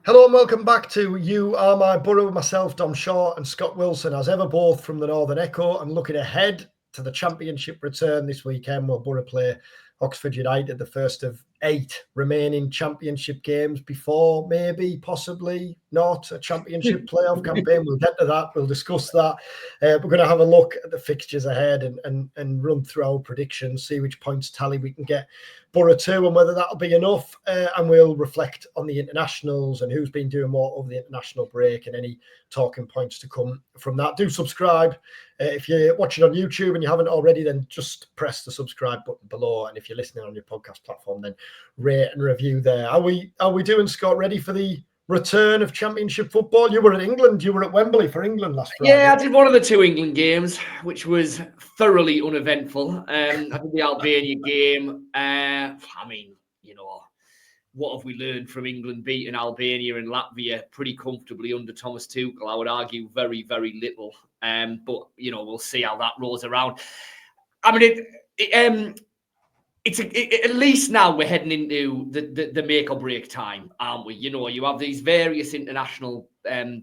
Hello and welcome back to You Are My Boro with myself, Dom Shaw and Scott Wilson, as ever, both from the Northern Echo, and looking ahead to the Championship return this weekend where Boro play Oxford United, the first of 8 remaining Championship games before maybe, possibly not a Championship playoff campaign. We'll get to that. We'll discuss that. We're going to have a look at the fixtures ahead and run through our predictions, see which points tally we can get Boro 2 and whether that'll be enough. And we'll reflect on the internationals and who's been doing what over the international break and any talking points to come from that. Do subscribe. If you're watching on YouTube and you haven't already, then just press the subscribe button below. And if you're listening on your podcast platform, then rate and review there. Are we doing, Scott, ready for the return of Championship football? You were in England. You were at Wembley for England last Friday. Yeah, I did one of the 2 England games, which was thoroughly uneventful. I did the Albania game. What have we learned from England beating Albania and Latvia pretty comfortably under Thomas Tuchel? I would argue very, very little. But we'll see how that rolls around. I mean, at least now we're heading into the make or break time, aren't we? You have these various international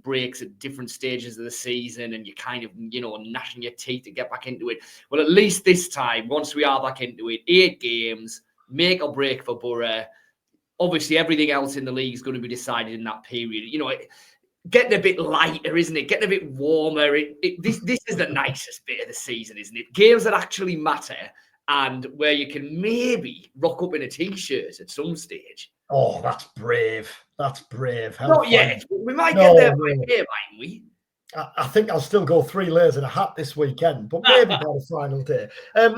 breaks at different stages of the season, and you kind of, gnashing your teeth to get back into it. Well, at least this time, once we are back into it, 8 games, make or break for Boro. Obviously, everything else in the league is going to be decided in that period. Getting a bit lighter, isn't it? Getting a bit warmer. This is the nicest bit of the season, isn't it? Games that actually matter, and where you can maybe rock up in a T-shirt at some stage. Oh, that's brave. That's brave. Not yet. We might get there by here, mightn't we? I think I'll still go 3 layers and a hat this weekend, but maybe by the final day.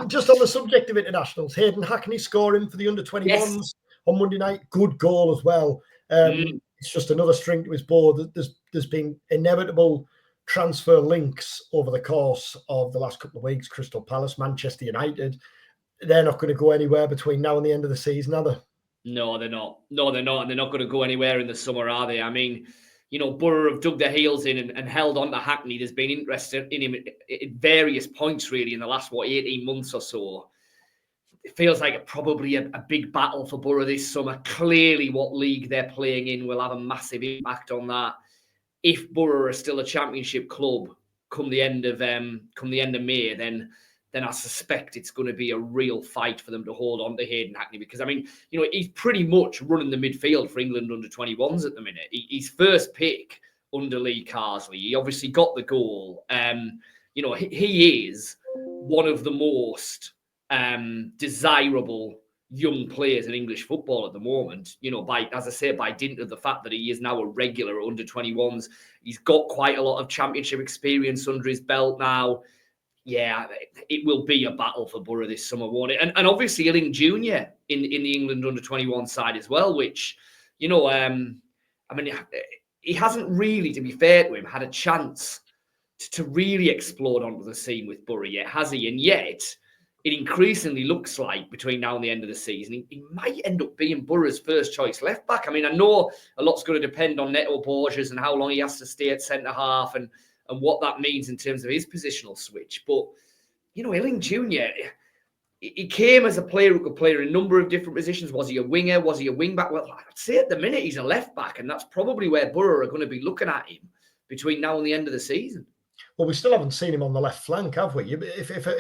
Just on the subject of internationals, Hayden Hackney scoring for the under-21s on Monday night. Good goal as well. It's just another string to his bow. There's been inevitable transfer links over the course of the last couple of weeks. Crystal Palace, Manchester United. They're not going to go anywhere between now and the end of the season, are they? No, they're not. And they're not going to go anywhere in the summer, are they? I mean, Boro have dug their heels in and held on to Hackney. There's been interest in him at various points, really, in the last, 18 months or so. It feels like probably a big battle for Boro this summer. Clearly, what league they're playing in will have a massive impact on that. If Boro are still a Championship club come the end of May, then I suspect it's going to be a real fight for them to hold on to Hayden Hackney, because, I mean, he's pretty much running the midfield for England under-21s at the minute. He's first pick under Lee Carsley. He obviously got the goal. He is one of the most desirable young players in English football at the moment, by dint of the fact that he is now a regular at under-21s. He's got quite a lot of Championship experience under his belt now. Yeah, it will be a battle for Boro this summer, won't it? And obviously Illing Jr. in the England under-21 side as well, which, he hasn't really, to be fair to him, had a chance to really explode onto the scene with Boro yet, has he? And yet, it increasingly looks like between now and the end of the season, he might end up being Boro's first choice left back. I mean, I know a lot's going to depend on Neto Borges and how long he has to stay at centre half and what that means in terms of his positional switch. But, Illing Jr., he came as a player who could play in a number of different positions. Was he a winger? Was he a wing back? Well, I'd say at the minute he's a left back, and that's probably where Boro are going to be looking at him between now and the end of the season. Well, we still haven't seen him on the left flank, have we?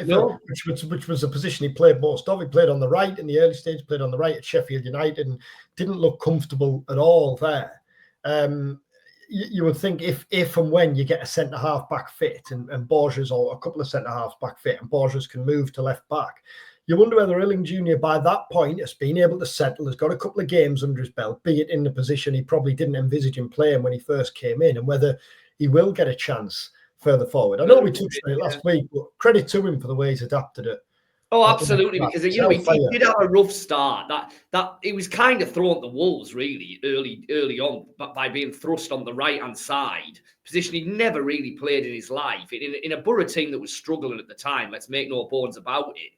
No. Which was a position he played most of. He played on the right in the early stage, played on the right at Sheffield United, and didn't look comfortable at all there. You would think if and when you get a centre-half back fit and Borges, or a couple of centre-halves back fit, and Borges can move to left back, you wonder whether Illing Jr. by that point has been able to settle, has got a couple of games under his belt, be it in the position he probably didn't envisage him playing when he first came in, and whether he will get a chance further forward. I know we touched on it last week, but credit to him for the way he's adapted it. Oh, absolutely, because he did have a rough start. That he was kind of thrown to the wolves really early on, by being thrust on the right hand side, position he never really played in his life in a Boro team that was struggling at the time. Let's make no bones about it.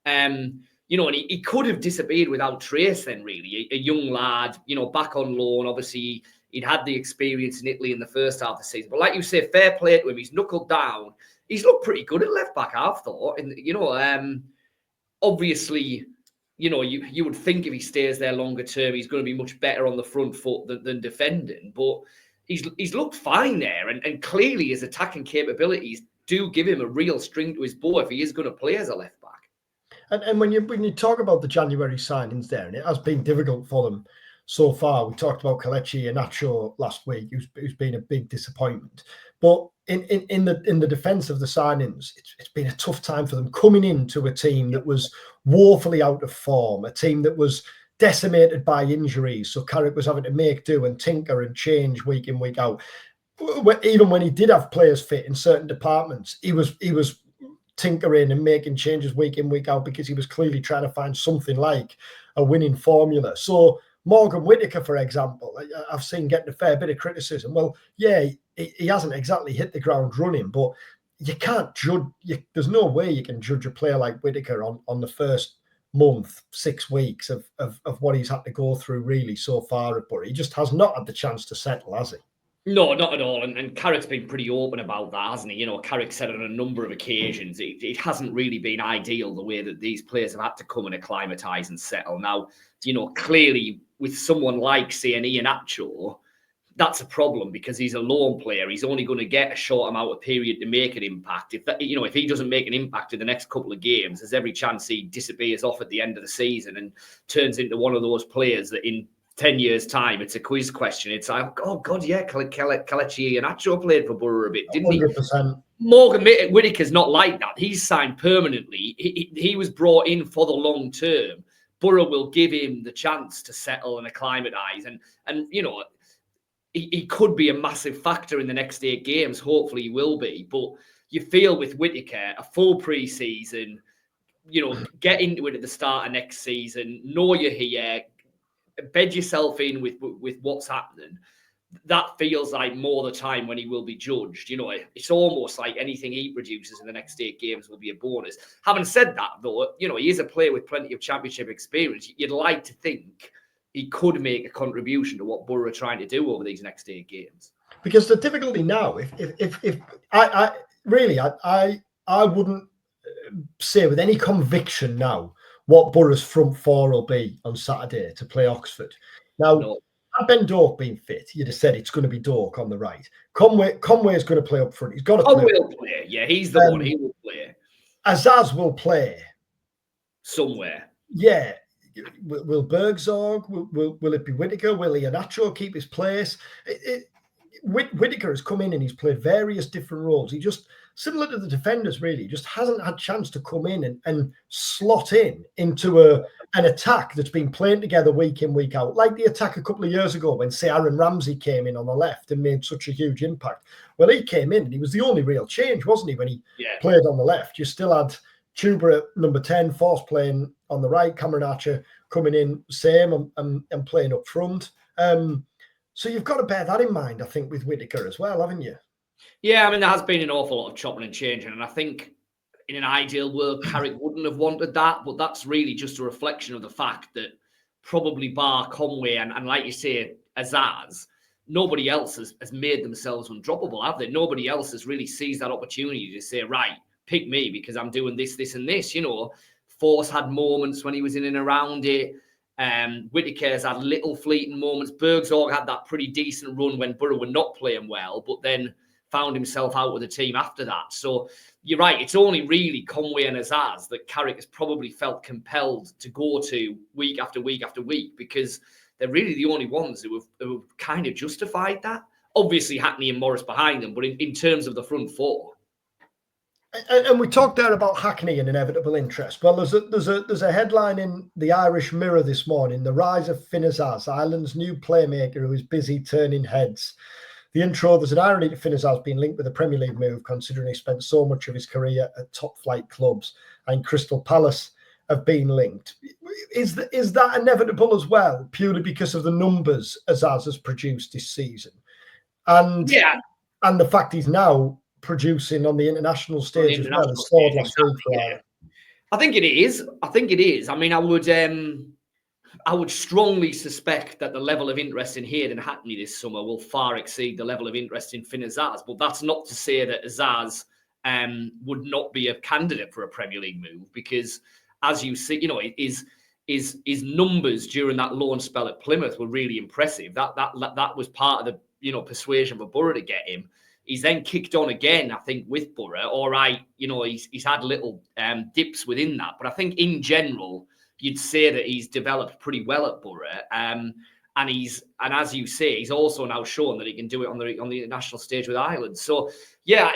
And he could have disappeared without trace. Then really, a young lad, back on loan. Obviously, he'd had the experience in Italy in the first half of the season. But like you say, fair play to him. He's knuckled down. He's looked pretty good at left back, I've thought. And obviously, you would think if he stays there longer term, he's going to be much better on the front foot than defending. But he's looked fine there, and clearly his attacking capabilities do give him a real string to his bow if he is going to play as a left back. And when you talk about the January signings there, and it has been difficult for them so far. We talked about Kelechi and Nacho last week, who's been a big disappointment. But in the defence of the signings, it's been a tough time for them coming into a team that was woefully out of form, a team that was decimated by injuries. So Carrick was having to make do and tinker and change week in, week out. Even when he did have players fit in certain departments, he was tinkering and making changes week in, week out, because he was clearly trying to find something like a winning formula. So Morgan Whittaker, for example, I've seen getting a fair bit of criticism. Well, yeah, he hasn't exactly hit the ground running, but you can't judge. There's no way you can judge a player like Whittaker on the first month, 6 weeks of what he's had to go through really so far at Boro. He just has not had the chance to settle, has he? No, not at all. And Carrick's been pretty open about that, hasn't he? Carrick said on a number of occasions, it hasn't really been ideal the way that these players have had to come and acclimatise and settle. Now, clearly with someone like, say, an Ian Acho, that's a problem because he's a lone player. He's only going to get a short amount of period to make an impact. If he doesn't make an impact in the next couple of games, there's every chance he disappears off at the end of the season and turns into one of those players that in 10 years' time, it's a quiz question. It's like, oh, God, yeah, Kelechi and Nacho played for Boro a bit, didn't 100%. he? Morgan Whittaker's not like that. He's signed permanently. He was brought in for the long term. Boro will give him the chance to settle and acclimatise. And he could be a massive factor in the next 8 games. Hopefully he will be. But you feel with Whittaker, a full pre-season, get into it at the start of next season, know you're here, bed yourself in with what's happening. That feels like more the time when he will be judged. It's almost like anything he produces in the next 8 games will be a bonus. Having said that, though, he is a player with plenty of championship experience. You'd like to think he could make a contribution to what Boro are trying to do over these next 8 games. Because the difficulty now, if I wouldn't say with any conviction now what Boro's front four will be on Saturday to play Oxford. Now, had Ben Doak been fit, you'd have said it's going to be Doak on the right. Conway is going to play up front. He's got to play. Will play. Yeah, he's the one. He will play. Azaz will play somewhere. Yeah. Will Bergzorg? Will it be Whittaker? Will Iheanacho keep his place? Whittaker has come in and he's played various different roles. He just, similar to the defenders, really, just hasn't had a chance to come in and slot into an attack that's been playing together week in, week out. Like the attack a couple of years ago when, say, Aaron Ramsey came in on the left and made such a huge impact. Well, he came in and he was the only real change, wasn't he, when he played on the left? You still had Tuber at number 10, Force playing on the right, Cameron Archer coming in, same, and playing up front. So you've got to bear that in mind, I think, with Whittaker as well, haven't you? Yeah, I mean, there has been an awful lot of chopping and changing, and I think in an ideal world, Carrick wouldn't have wanted that, but that's really just a reflection of the fact that probably bar Conway and like you say, Azaz, nobody else has made themselves undroppable, have they? Nobody else has really seized that opportunity to say, right, pick me because I'm doing this, this, and this. Force had moments when he was in and around it. Whittaker's had little fleeting moments. Bergzorg had that pretty decent run when Boro were not playing well, but then found himself out with the team after that. So you're right, it's only really Conway and Azaz that Carrick has probably felt compelled to go to week after week after week, because they're really the only ones who have kind of justified that. Obviously, Hackney and Morris behind them, but in terms of the front four. And we talked there about Hackney and inevitable interest. Well, there's a headline in the Irish Mirror this morning: the rise of Finn Azaz, Ireland's new playmaker who is busy turning heads. The intro: there's an irony to Finn Azaz being linked with a Premier League move, considering he spent so much of his career at top flight clubs, and Crystal Palace have been linked. Is that inevitable as well, purely because of the numbers Azaz has produced this season, and the fact he's now producing on the international stage as well, as scored last week for Ireland? I think it is. I mean, I would strongly suspect that the level of interest in Hayden Hackney this summer will far exceed the level of interest in Finn Azaz. But that's not to say that Azaz would not be a candidate for a Premier League move, because, as you see, his numbers during that loan spell at Plymouth were really impressive. That was part of the persuasion for Boro to get him. He's then kicked on again, I think, with Boro. All right, he's had little dips within that, but I think in general you'd say that he's developed pretty well at Boro. And as you say, he's also now shown that he can do it on the national stage with Ireland. So yeah,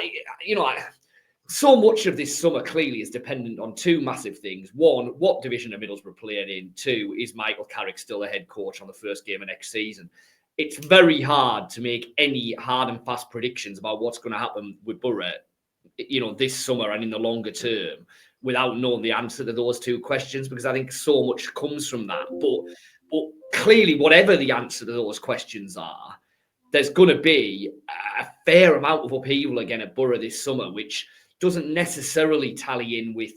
so much of this summer clearly is dependent on two massive things. One, what division are Middlesbrough playing in? Two, is Michael Carrick still the head coach on the first game of next season? It's very hard to make any hard and fast predictions about what's going to happen with Boro, this summer and in the longer term without knowing the answer to those two questions, because I think so much comes from that. But clearly, whatever the answer to those questions are, there's going to be a fair amount of upheaval again at Boro this summer, which doesn't necessarily tally in with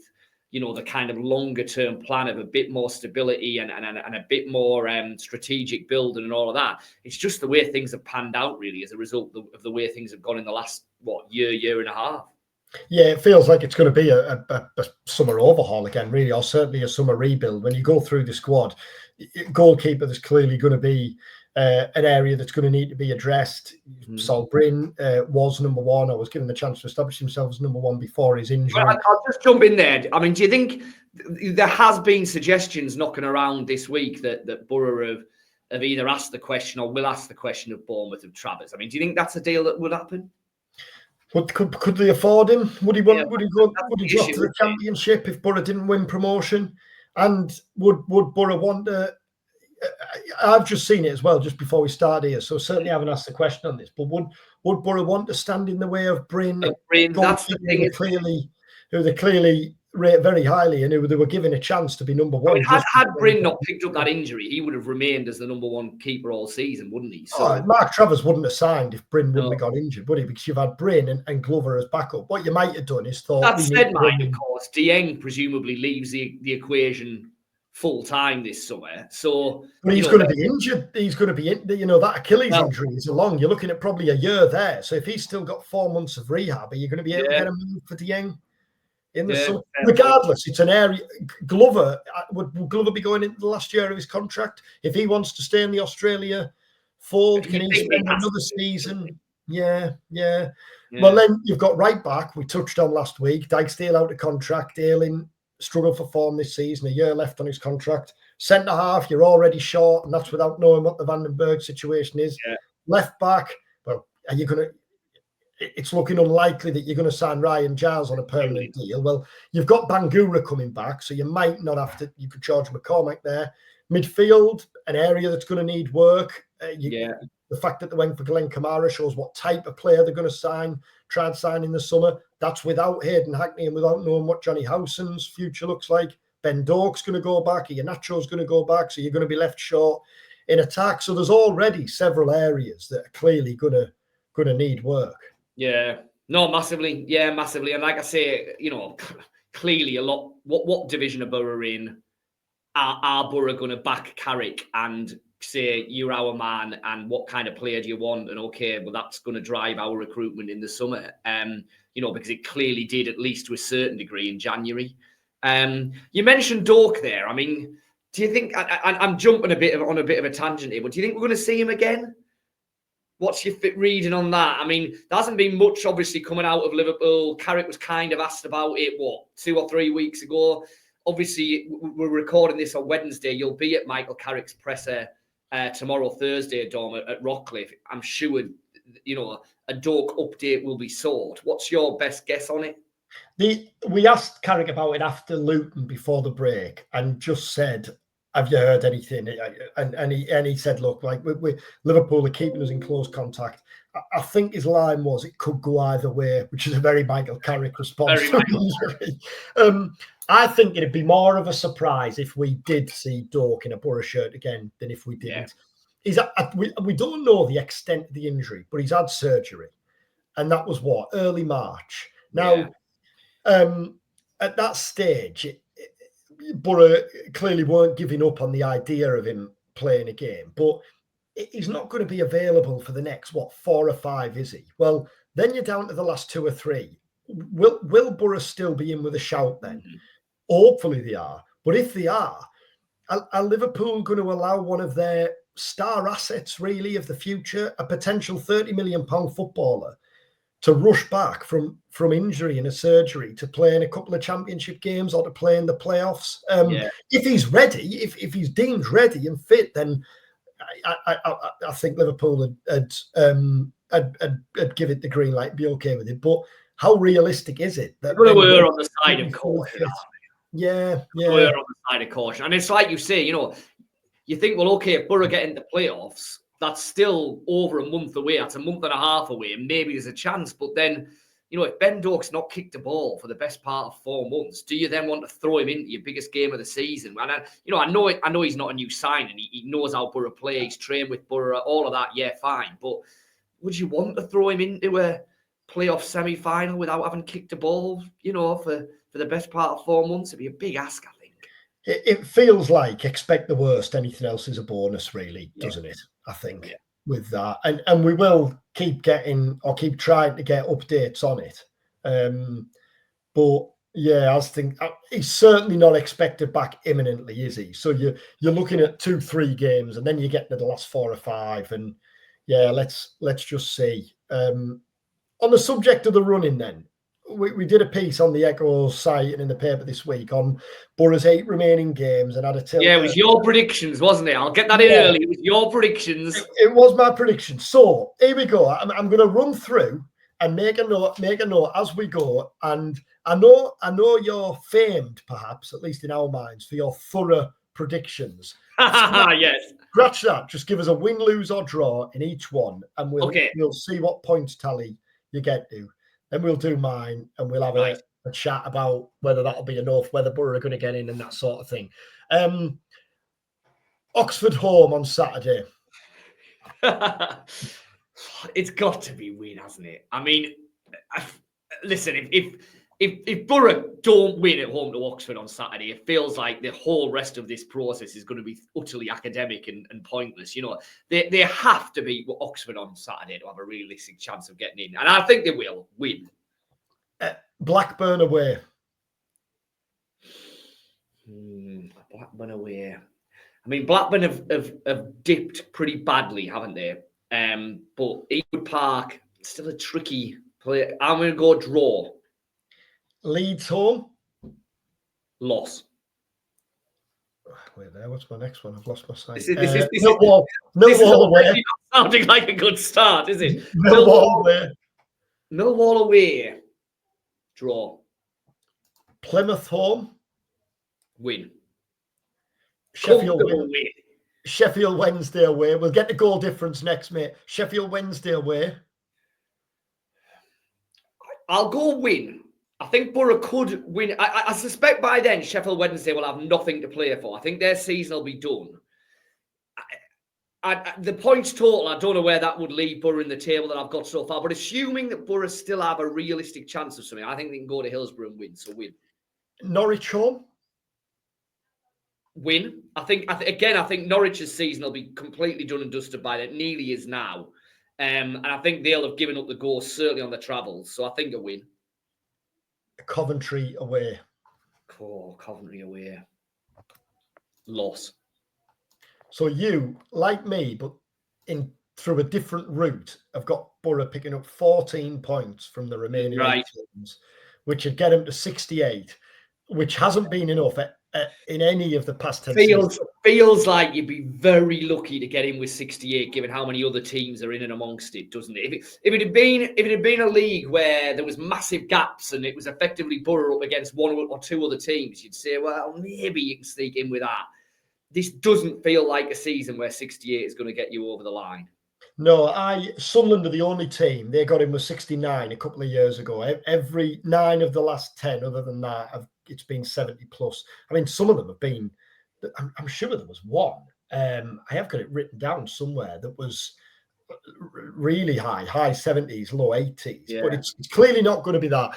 the kind of longer term plan of a bit more stability and a bit more strategic building and all of that. It's just the way things have panned out really as a result of the way things have gone in the last year and a half. Yeah, it feels like it's going to be a summer overhaul again, really, or certainly a summer rebuild. When you go through the squad, goalkeeper, there's clearly going to be an area that's going to need to be addressed. Sol Bryn was number one. I was given the chance to establish himself as number one before his injury. Well, I'll just jump in there. I mean, do you think there has been suggestions knocking around this week that Boro have either asked the question or will ask the question of Bournemouth of Travers? I mean, do you think that's a deal that would happen? Could they afford him? Would he want? Would he go? Would he drop to the Championship if Boro didn't win promotion? And would Boro want to? I've just seen it as well just before we start here, so certainly I haven't asked the question on this. But would Boro want to stand in the way of Bryn? That's the thing. Who they clearly rate very highly and who they were given a chance to be number one. I mean, had Bryn not picked up that injury, he would have remained as the number one keeper all season, wouldn't he? So Mark Travers wouldn't have signed if Bryn wouldn't have got injured, would he? Because you've had Bryn and Glover as backup. What you might have done is thought. That said, mind, of course, Dieng presumably leaves the equation full time this summer. So, but he's going to be injured. He's going to be that Achilles injury is long. You're looking at probably a year there. So if he's still got 4 months of rehab, are you going to be able to get a move for Dieng? In the summer? Regardless, it's an area. Glover, would Glover be going into the last year of his contract? If he wants to stay in the Australia fold, can he spend another season? Yeah. Well, then you've got right back. We touched on last week. Dijksteel out of contract. Ayling struggled for form this season. A year left on his contract. Centre half, you're already short, and that's without knowing what the Vandenberg situation is. Yeah. Left back, well, are you going to? It's looking unlikely that you're going to sign Ryan Giles on a permanent deal. Well, you've got Bangura coming back, so you might not have to. You could charge McCormack there. Midfield, an area that's going to need work. The fact that they went for Glenn Kamara shows what type of player they're going to try and sign in the summer. That's without Hayden Hackney and without knowing what Johnny Howson's future looks like. Ben Doak's going to go back. Iheanacho's going to go back, so you're going to be left short in attack. So there's already several areas that are clearly going to need work. Yeah, no, massively. Yeah, massively. And like I say, clearly a lot. What division are Boro in? Are Boro going to back Carrick and say you're our man? And what kind of player do you want? And okay, well that's going to drive our recruitment in the summer. Because it clearly did, at least to a certain degree, in January. You mentioned Doak there. I mean, do you think? I'm jumping on a bit of a tangent here, but do you think we're going to see him again? What's your reading on that? I mean, there hasn't been much, obviously, coming out of Liverpool. Carrick was kind of asked about it, 2 or 3 weeks ago? Obviously, we're recording this on Wednesday. You'll be at Michael Carrick's presser tomorrow, Thursday, Dom, at Rockcliffe. I'm sure, a Doak update will be sought. What's your best guess on it? We asked Carrick about it after Luton before the break and just said, have you heard anything? And he said, look, like we Liverpool are keeping us in close contact. I think his line was it could go either way, which is a very Michael Carrick response. I think it'd be more of a surprise if we did see Doak in a Boro shirt again than if we didn't. Yeah. We don't know the extent of the injury, but he's had surgery. And that was early March. Now, at that stage, Boro clearly weren't giving up on the idea of him playing a game, but he's not going to be available for the next 4 or 5, is he? Well, then you're down to the last 2 or 3. Will Boro still be in with a shout then? Hopefully they are, but if they are, are Liverpool going to allow one of their star assets, really, of the future, a potential £30 million footballer, to rush back from injury and a surgery to play in a couple of championship games or to play in the playoffs? If he's ready, if he's deemed ready and fit, then I think Liverpool would give it the green light, be okay with it. But how realistic is it that we're on the side of caution? Yeah. We're on the side of caution, and it's like you say, you think, well, okay, if Boro get into playoffs, that's still over a month away. That's a month and a half away, and maybe there's a chance. But then, if Ben Doak's not kicked a ball for the best part of 4 months, do you then want to throw him into your biggest game of the season? And I know he's not a new signing. He knows how Boro play. He's trained with Boro, all of that. Yeah, fine. But would you want to throw him into a playoff semi-final without having kicked a ball? For the best part of 4 months, it'd be a big ask, I think. It feels like expect the worst. Anything else is a bonus, really, doesn't it? I think with that, and we will keep trying to get updates on it. But I think he's certainly not expected back imminently, is he? So you're looking at 2-3 games, and then you get to the last 4 or 5, and let's just see. On the subject of the running, then. We did a piece on the Echo site and in the paper this week on Boro's 8 remaining games and had a tilt. Yeah, it was your predictions, wasn't it? I'll get that in early. It was your predictions. It was my prediction. So here we go. I'm going to run through and make a note as we go. And I know you're famed, perhaps, at least in our minds, for your thorough predictions. Yes. Scratch that. Just give us a win, lose, or draw in each one, and we'll see what points tally you get to. Then we'll do mine, and we'll have a chat about whether that'll be enough, whether Boro are going to get in, and that sort of thing. Oxford home on Saturday. It's got to be win, hasn't it? I mean, listen, if Boro don't win at home to Oxford on Saturday, it feels like the whole rest of this process is going to be utterly academic and pointless. They have to beat Oxford on Saturday to have a realistic chance of getting in. And I think they will win. Blackburn away. Blackburn away. I mean, Blackburn have dipped pretty badly, haven't they? But Ewood Park, still a tricky play. I'm going to go draw. Leeds home. Loss. Wait there. What's my next one? I've lost my sight. Millwall away. Sounding like a good start, is it? Millwall away. Millwall away. Draw. Plymouth home. Win. Sheffield win. Sheffield Wednesday away. We'll get the goal difference next, mate. Sheffield Wednesday away. I'll go win. I think Boro could win. I suspect by then Sheffield Wednesday will have nothing to play for. I think their season will be done. The points total, I don't know where that would leave Boro in the table that I've got so far, but assuming that Boro still have a realistic chance of something, I think they can go to Hillsborough and win. So win. Norwich home. Win. I think Norwich's season will be completely done and dusted by that. Nearly is now. And I think they'll have given up the ghost, certainly on the travels. So I think a win. Coventry away. Coventry away. Loss. So you, like me, but through a different route, have got Boro picking up 14 points from the remaining 8 teams, which would get them to 68, which hasn't been enough in any of the past 10 seasons. Feels like you'd be very lucky to get in with 68, given how many other teams are in and amongst it, doesn't it? If it had been a league where there was massive gaps and it was effectively Boro up against 1 or 2 other teams, you'd say, well, maybe you can sneak in with that. This doesn't feel like a season where 68 is going to get you over the line. No, Sunderland are the only team. They got in with 69 a couple of years ago. Every 9 of the last 10, other than that, it's been 70 plus. I mean, some of them have been, I'm sure there was one. I have got it written down somewhere that was really high 70s, low 80s. Yeah. But it's clearly not going to be that.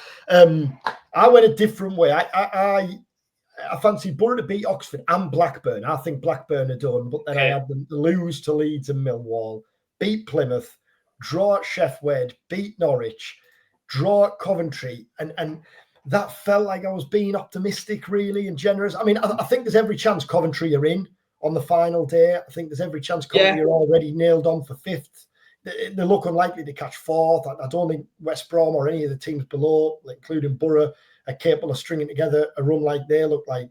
I went a different way. I fancy Boro to beat Oxford and Blackburn. I think Blackburn are done, but then I had them lose to Leeds and Millwall, beat Plymouth, draw at Sheffield, beat Norwich, draw at Coventry, and that felt like I was being optimistic, really, and generous. I mean, I think there's every chance Coventry are in on the final day. I think there's every chance Coventry are already nailed on for 5th. They look unlikely to catch 4th. I don't think West Brom or any of the teams below, including Boro, are capable of stringing together a run like they look like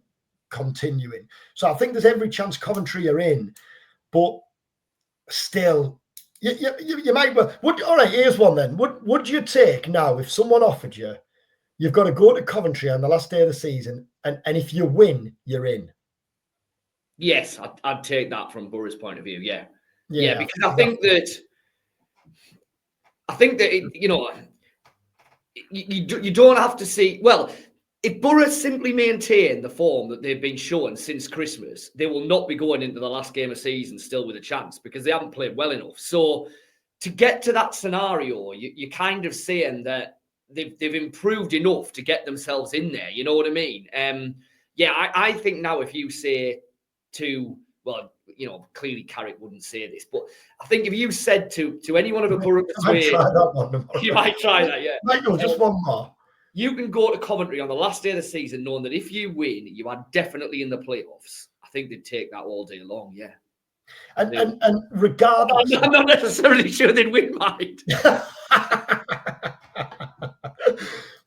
continuing. So I think there's every chance Coventry are in, but still, you might well. All right, here's one then. Would you take now if someone offered you, you've got to go to Coventry on the last day of the season, and if you win, you're in? Yes, I'd take that from Boro's point of view. Yeah, because I think that you don't have to see. Well, if Boro simply maintain the form that they've been showing since Christmas, they will not be going into the last game of season still with a chance because they haven't played well enough. So to get to that scenario, you're kind of saying that they've improved enough to get themselves in there. You know what I mean? I think now if you say to, well, clearly Carrick wouldn't say this, but I think if you said to any one of the Boro persuade, you might try that, yeah. Michael, just one more. You can go to Coventry on the last day of the season knowing that if you win, you are definitely in the playoffs. I think they'd take that all day long, yeah. And regardless... I'm not necessarily sure they'd win, mate.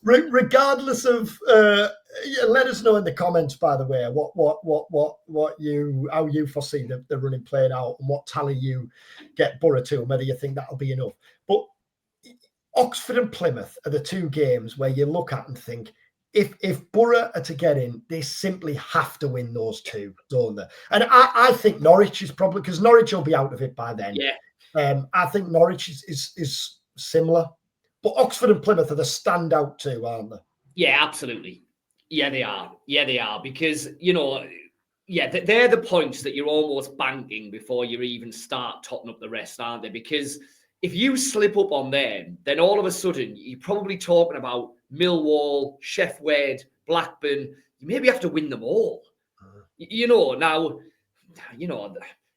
Regardless of... let us know in the comments, by the way, how you foresee the running playing out and what tally you get Boro to and whether you think that'll be enough. But Oxford and Plymouth are the two games where you look at and think, if Boro are to get in, they simply have to win those two, don't they? And I think Norwich is probably, because Norwich will be out of it by then. Yeah. I think Norwich is similar. But Oxford and Plymouth are the standout two, aren't they? Yeah, absolutely. Yeah, they are. Because, they're the points that you're almost banking before you even start totting up the rest, aren't they? Because if you slip up on them, then all of a sudden you're probably talking about Millwall, Sheff Wed, Blackburn. You maybe have to win them all. Now,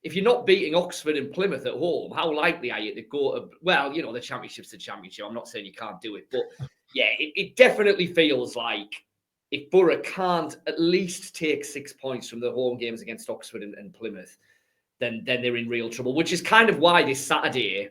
if you're not beating Oxford and Plymouth at home, how likely are you to go to, well, the championship's the championship. I'm not saying you can't do it, but yeah, it definitely feels like if Boro can't at least take 6 points from the home games against Oxford and Plymouth, then they're in real trouble, which is kind of why this Saturday,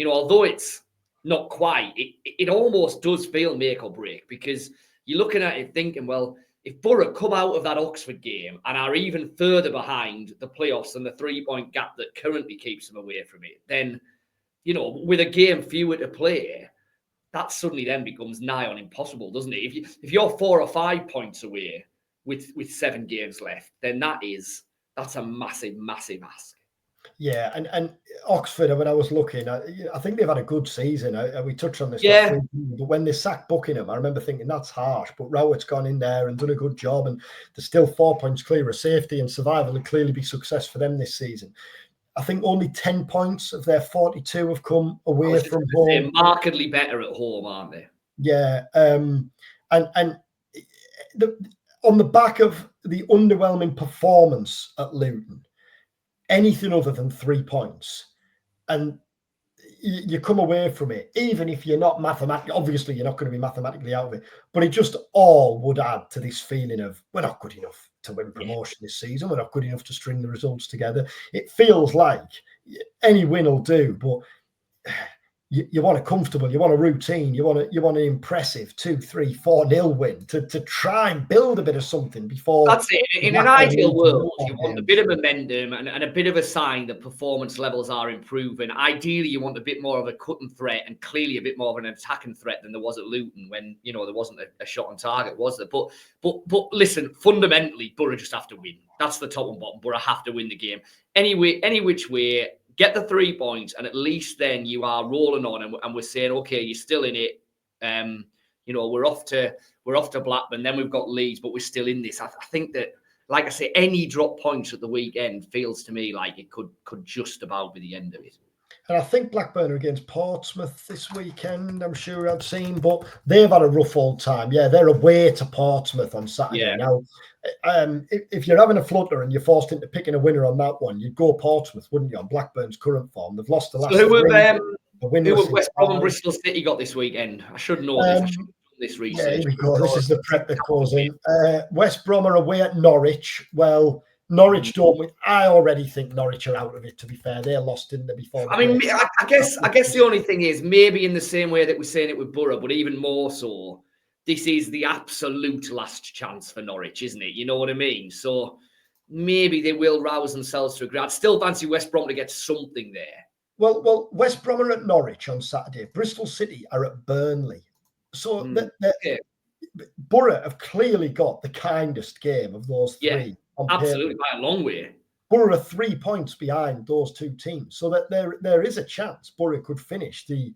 although it's not quite, it almost does feel make or break, because you're looking at it thinking, well, if Boro come out of that Oxford game and are even further behind the playoffs and the 3-point gap that currently keeps them away from it, then, with a game fewer to play, that suddenly then becomes nigh on impossible, doesn't it? If you're 4 or 5 points away with 7 games left, then that's a massive, massive ask. Yeah, and Oxford, when I was looking, I think they've had a good season. We touched on this last week, but when they sacked Buckingham, I remember thinking that's harsh. But Rowett's gone in there and done a good job, and there's still 4 points clear of safety, and survival will clearly be success for them this season. I think only 10 points of their 42 have come away from home. They're markedly better at home, aren't they? Yeah, on the back of the underwhelming performance at Luton, anything other than 3 points, and you come away from it, even if you're not mathematically, obviously you're not going to be mathematically out of it, but it just all would add to this feeling of we're not good enough to win promotion this season, we're not good enough to string the results together. It feels like any win will do, but you want a comfortable, you want a routine, you want an impressive 2-3, 4-0 win to try and build a bit of something before. That's it. In an ideal world, you want a bit of momentum and a bit of a sign that performance levels are improving. Ideally, you want a bit more of a cutting threat and clearly a bit more of an attacking threat than there was at Luton when there wasn't a shot on target, was there? But listen, fundamentally, Boro just have to win. That's the top and bottom. Boro have to win the game any which way. Get the 3 points, and at least then you are rolling on, and we're saying, okay, you're still in it. We're off to Blackburn, then we've got Leeds, but we're still in this. I think that, like I say, any drop points at the weekend feels to me like it could just about be the end of it. And I think Blackburn are against Portsmouth this weekend, I'm sure I've seen, but they've had a rough old time. Yeah, they're away to Portsmouth on Saturday. Yeah. Now, if you're having a flutter and you're forced into picking a winner on that one, you'd go Portsmouth, wouldn't you, on Blackburn's current form? They've lost the last who have West Brom and Bristol City got this weekend? I should know this. this Yeah, research. here we go. This is the prep that goes in. West Brom are away at Norwich. Well, Norwich don't. I already think Norwich are out of it, to be fair. They lost, didn't they, before the I mean, break? I guess the only thing is maybe in the same way that we're saying it with Boro, but even more so, this is the absolute last chance for Norwich, isn't it? You know what I mean? So maybe they will rouse themselves to a grad. I'd still fancy West Brom to get something there. Well, West Brom are at Norwich on Saturday. Bristol City are at Burnley. So Boro have clearly got the kindest game of those three. Yeah, absolutely, by a long way. Boro are 3 points behind those two teams, so that there is a chance Boro could finish the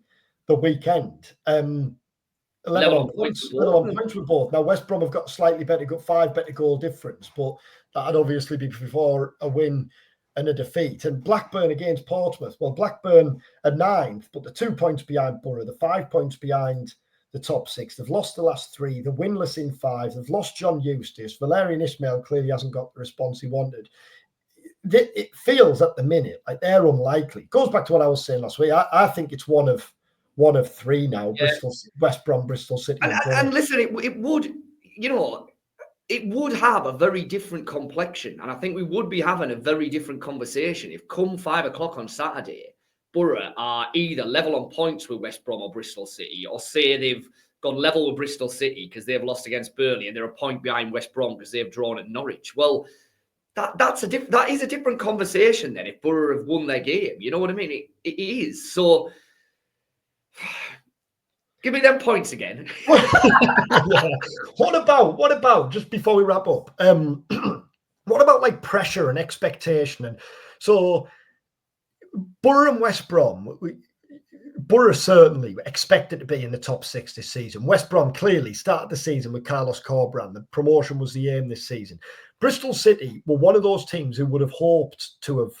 weekend level on points with both. Now West Brom have got slightly better, got 5 better goal difference, but that'd obviously be before a win and a defeat. And Blackburn against Portsmouth. Well, Blackburn are 9th, but they're 2 points behind Boro. They're 5 points behind the top 6. They've lost the last 3. They're winless in 5. They've lost John Eustace. Valerian Ismail clearly hasn't got the response he wanted. It feels at the minute like they're unlikely. It goes back to what I was saying last week. I think it's one of 3 now. Yeah. West Brom, Bristol City, and listen, it would, it would have a very different complexion, and I think we would be having a very different conversation if come 5 o'clock on Saturday, Boro are either level on points with West Brom or Bristol City, or say they've gone level with Bristol City because they've lost against Burnley and they're a point behind West Brom because they've drawn at Norwich. Well, that is a different conversation then if Boro have won their game. You know what I mean? It is. So give me them points again. Yeah. What about just before we wrap up? What about like pressure and expectation? And so Boro and West Brom, Boro certainly expected to be in the top 6 this season. West Brom clearly started the season with Carlos Corberán. The promotion was the aim this season. Bristol City were one of those teams who would have hoped to have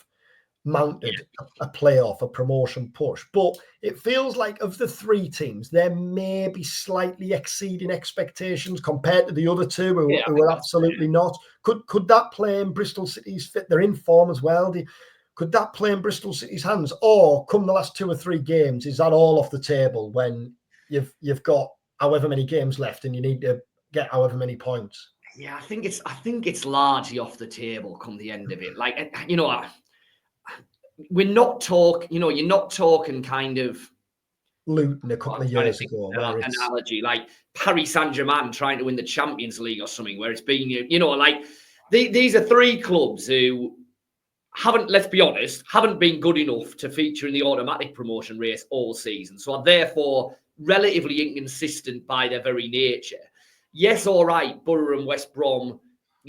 mounted a playoff, a promotion push. But it feels like of the 3 teams, they're maybe slightly exceeding expectations compared to the other 2 who are absolutely not. Could that play in Bristol City's fit? They're in form as well. Could that play in Bristol City's hands? Or come the last 2 or 3 games, is that all off the table when you've got however many games left and you need to get however many points? Yeah, I think it's largely off the table come the end of it. Like, we're not talking, you're not talking kind of Luton a couple of years ago. Analogy, like Paris Saint-Germain trying to win the Champions League or something, where it's been, like these are 3 clubs who haven't, let's be honest, haven't been good enough to feature in the automatic promotion race all season. So are therefore relatively inconsistent by their very nature. Yes, all right, Boro and West Brom,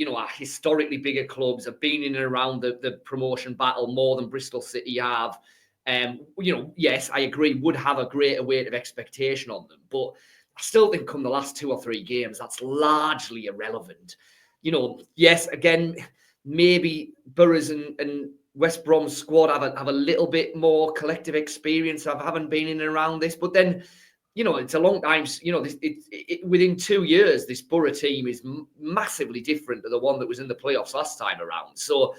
are historically bigger clubs, have been in and around the promotion battle more than Bristol City have. Yes, I agree, would have a greater weight of expectation on them. But I still think come the last 2 or 3 games, that's largely irrelevant. Yes, again, maybe Boro's and West Brom's squad have a little bit more collective experience of having been in and around this. But then, it's a long time. Within 2 years, this Boro team is massively different to the one that was in the playoffs last time around. So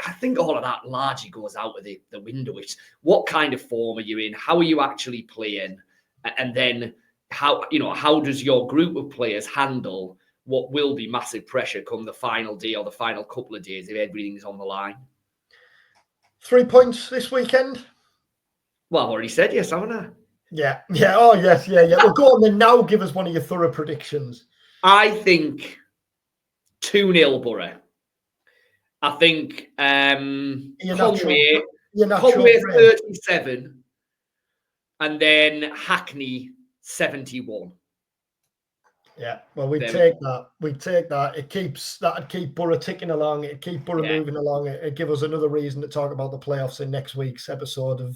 I think all of that largely goes out of the window. It's what kind of form are you in? How are you actually playing? And then how does your group of players handle what will be massive pressure come the final day or the final couple of days if everything's on the line? 3 points this weekend? Well, I've already said yes, haven't I? Yeah. Oh, yes. Yeah. Well, go on then. Now give us one of your thorough predictions. I think 2-0 Boro. I think Conway 37 and then Hackney 71. Yeah, well, we'd take that. That'd keep Boro ticking along. It'd keep Boro moving along. It'd give us another reason to talk about the playoffs in next week's episode of.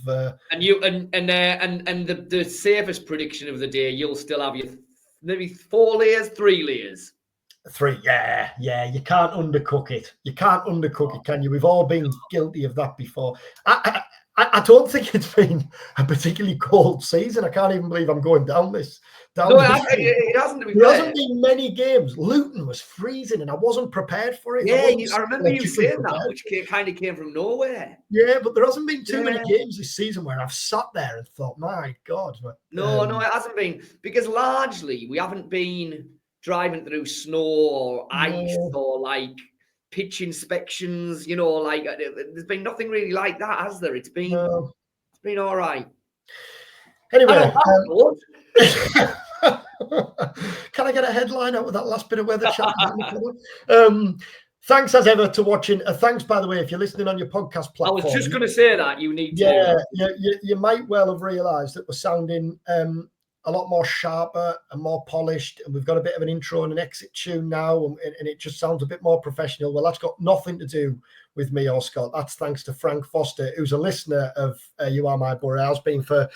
And the safest prediction of the day, you'll still have your maybe 4 layers, 3 layers. 3, yeah. You can't undercook it. You can't undercook it, can you? We've all been guilty of that before. I don't think it's been a particularly cold season. I can't even believe I'm going down this. No, it hasn't. To be There fair. hasn't been many games. Luton was freezing, and I wasn't prepared for it. Yeah, I remember you saying that, which kind of came from nowhere. Yeah, but there hasn't been too many games this season where I've sat there and thought, my God. But, no, it hasn't been, because largely we haven't been driving through snow or ice or like pitch inspections, you know, like there's been nothing really like that, has there? It's been all right. Anyway, can I get a headline out with that last bit of weather chat? Thanks as ever to watching. Thanks, by the way, if you're listening on your podcast platform. I was just going to say that you need to. You might well have realised that we're sounding a lot more sharper and more polished, and we've got a bit of an intro and an exit tune now, and it just sounds a bit more professional. Well, that's got nothing to do with me or Scott. That's thanks to Frank Foster, who's a listener of You Are My Boro, has been for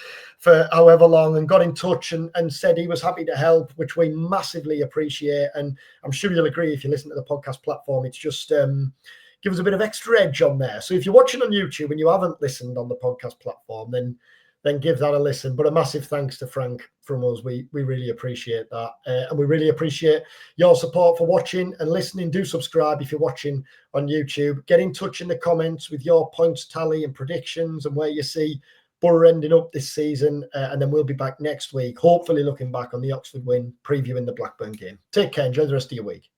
however long, and got in touch and said he was happy to help, which we massively appreciate. And I'm sure you'll agree, if you listen to the podcast platform, it's just give us a bit of extra edge on there. So if you're watching on YouTube and you haven't listened on the podcast platform, then give that a listen. But a massive thanks to Frank from us. We really appreciate that. And we really appreciate your support for watching and listening. Do subscribe if you're watching on YouTube. Get in touch in the comments with your points tally and predictions and where you see Boro ending up this season. And then we'll be back next week, hopefully looking back on the Oxford win, previewing the Blackburn game. Take care. Enjoy the rest of your week.